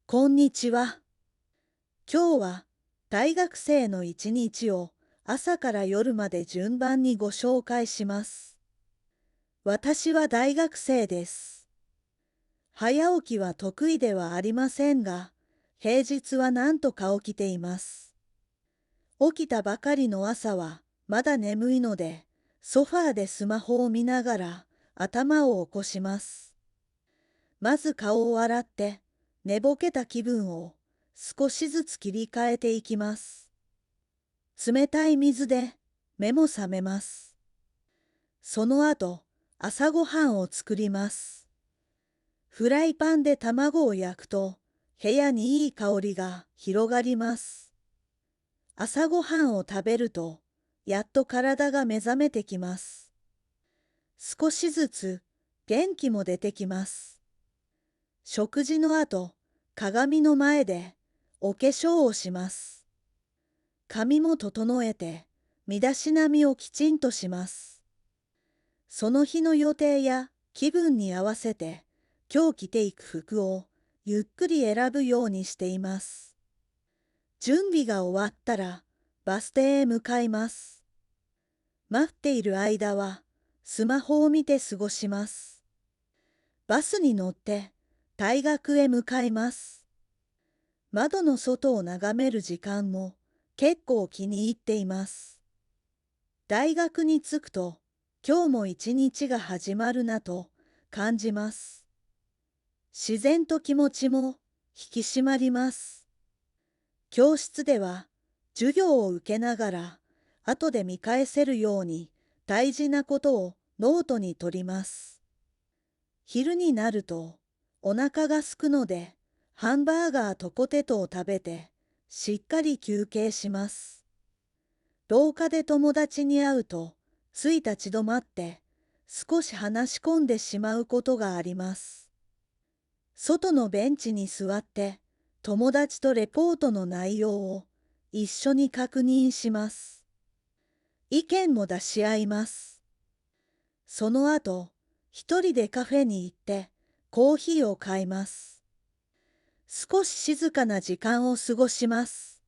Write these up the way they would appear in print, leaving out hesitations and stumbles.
こんにちは。今日は大学生の一日を朝から夜まで順番にご紹介します。私は大学生です。早起きは得意ではありませんが、平日は何とか起きています。起きたばかりの朝はまだ眠いので、ソファーでスマホを見ながら頭を起こします。まず顔を洗って、寝ぼけた気分を少しずつ切り替えていきます。冷たい水で目も覚めます。その後、朝ごはんを作ります。フライパンで卵を焼くと、部屋にいい香りが広がります。朝ごはんを食べると、やっと体が目覚めてきます。少しずつ元気も出てきます。食事の後、鏡の前でお化粧をします。髪も整えて、身だしなみをきちんとします。その日の予定や気分に合わせて、今日着ていく服をゆっくり選ぶようにしています。準備が終わったら、バス停へ向かいます。待っている間は、スマホを見て過ごします。バスに乗って、大学へ向かいます。窓の外を眺める時間も結構気に入っています。大学に着くと、今日も一日が始まるなと感じます。自然と気持ちも引き締まります。教室では授業を受けながら、後で見返せるように大事なことをノートに取ります。昼になるとお腹が空くので、ハンバーガーとポテトを食べてしっかり休憩します。廊下で友達に会うと、つい立ち止まって少し話し込んでしまうことがあります。外のベンチに座って友達とレポートの内容を一緒に確認します。意見も出し合います。その後、一人でカフェに行ってコーヒーを買います。少し静かな時間を過ごします。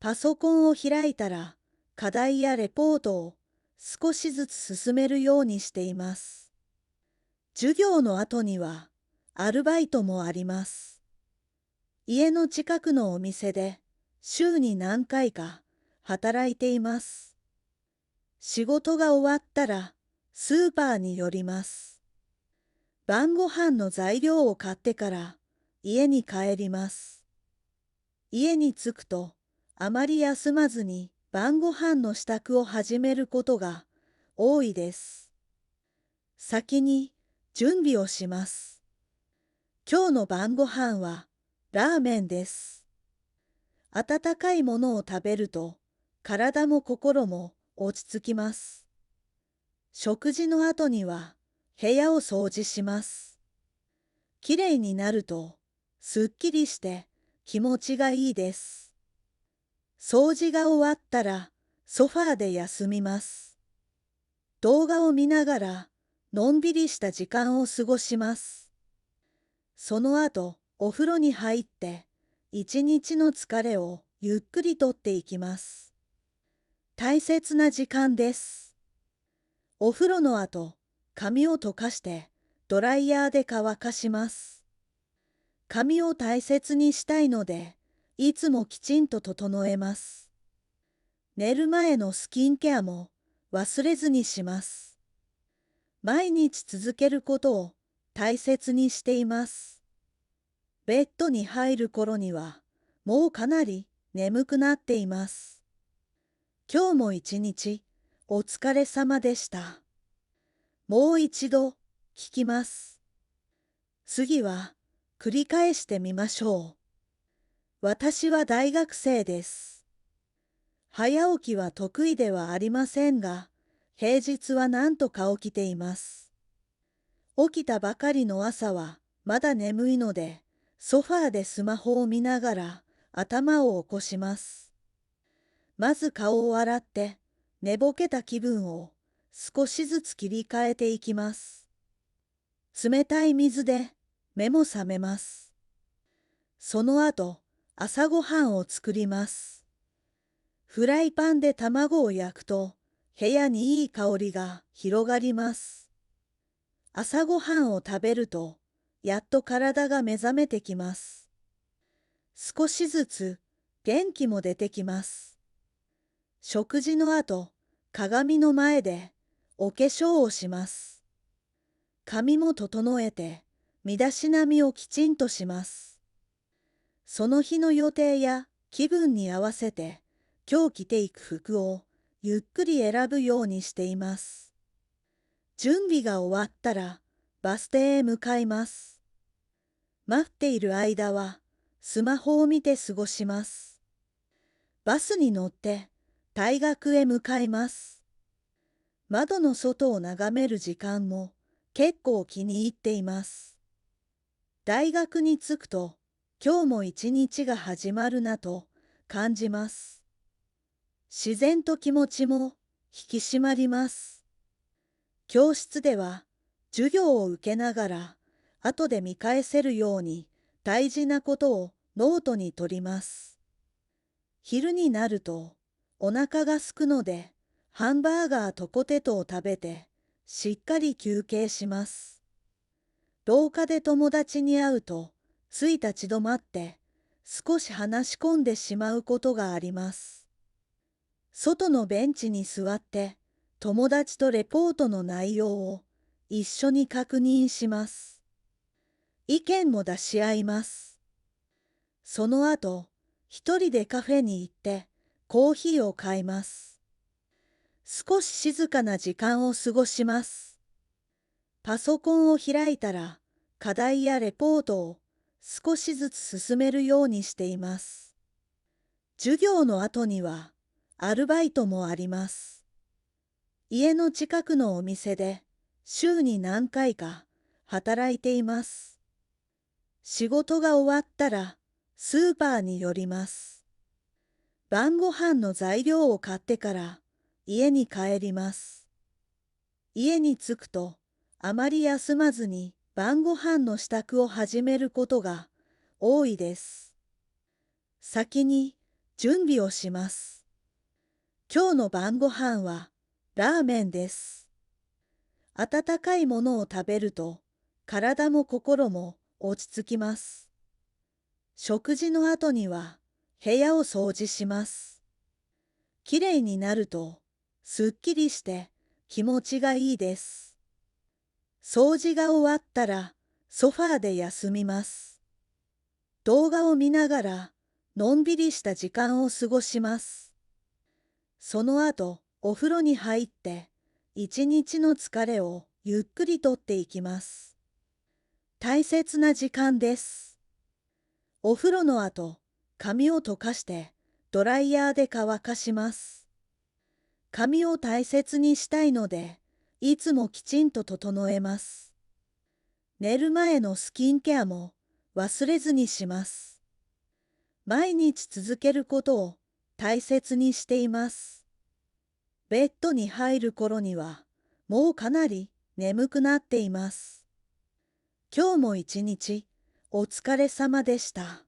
パソコンを開いたら、課題やレポートを少しずつ進めるようにしています。授業の後には、アルバイトもあります。家の近くのお店で、週に何回か働いています。仕事が終わったら、スーパーに寄ります。晩ご飯の材料を買ってから、家に帰ります。家に着くと、あまり休まずに晩ご飯の支度を始めることが多いです。先に準備をします。今日の晩ご飯はラーメンです。温かいものを食べると体も心も落ち着きます。食事の後には部屋を掃除します。きれいになるとすっきりして気持ちがいいです。掃除が終わったらソファーで休みます。動画を見ながらのんびりした時間を過ごします。その後、お風呂に入って一日の疲れをゆっくりとっていきます。大切な時間です。お風呂の後、髪を溶かしてドライヤーで乾かします。髪を大切にしたいので、いつもきちんと整えます。寝る前のスキンケアも忘れずにします。毎日続けることを大切にしています。ベッドに入る頃にはもうかなり眠くなっています。今日も一日お疲れ様でした。もう一度聞きます。次は繰り返してみましょう。私は大学生です。早起きは得意ではありませんが、平日は何とか起きています。起きたばかりの朝はまだ眠いので、ソファーでスマホを見ながら頭を起こします。まず顔を洗って、寝ぼけた気分を少しずつ切り替えていきます。冷たい水で目も覚めます。その後、朝ごはんを作ります。フライパンで卵を焼くと、部屋にいい香りが広がります。朝ごはんを食べると、やっと体が目覚めてきます。少しずつ元気も出てきます。食事の後、鏡の前でお化粧をします。髪も整えて、身だしなみをきちんとします。その日の予定や気分に合わせて、今日着ていく服をゆっくり選ぶようにしています。準備が終わったら、バス停へ向かいます。待っている間は、スマホを見て過ごします。バスに乗って大学へ向かいます。窓の外を眺める時間も結構気に入っています。大学に着くと、今日も一日が始まるなと感じます。自然と気持ちも引き締まります。教室では授業を受けながら、後で見返せるように大事なことをノートに取ります。昼になるとお腹が空くので、ハンバーガーとポテトを食べてしっかり休憩します。廊下で友達に会うと、つい立ち止まって少し話し込んでしまうことがあります。外のベンチに座って友達とレポートの内容を一緒に確認します。意見も出し合います。その後、一人でカフェに行ってコーヒーを買います。少し静かな時間を過ごします。パソコンを開いたら、課題やレポートを少しずつ進めるようにしています。授業の後にはアルバイトもあります。家の近くのお店で週に何回か働いています。仕事が終わったらスーパーに寄ります。晩ご飯の材料を買ってから家に帰ります。家に着くとあまり休まずに晩ご飯の支度を始めることが多いです。先に準備をします。今日の晩ご飯はラーメンです。温かいものを食べると体も心も落ち着きます。食事の後には部屋を掃除します。きれいになるとすっきりして気持ちがいいです。掃除が終わったらソファーで休みます。動画を見ながらのんびりした時間を過ごします。その後、お風呂に入って一日の疲れをゆっくりとっていきます。大切な時間です。お風呂の後、髪を溶かしてドライヤーで乾かします。髪を大切にしたいので、いつもきちんと整えます。寝る前のスキンケアも忘れずにします。毎日続けることを大切にしています。ベッドに入る頃にはもうかなり眠くなっています。今日も一日お疲れ様でした。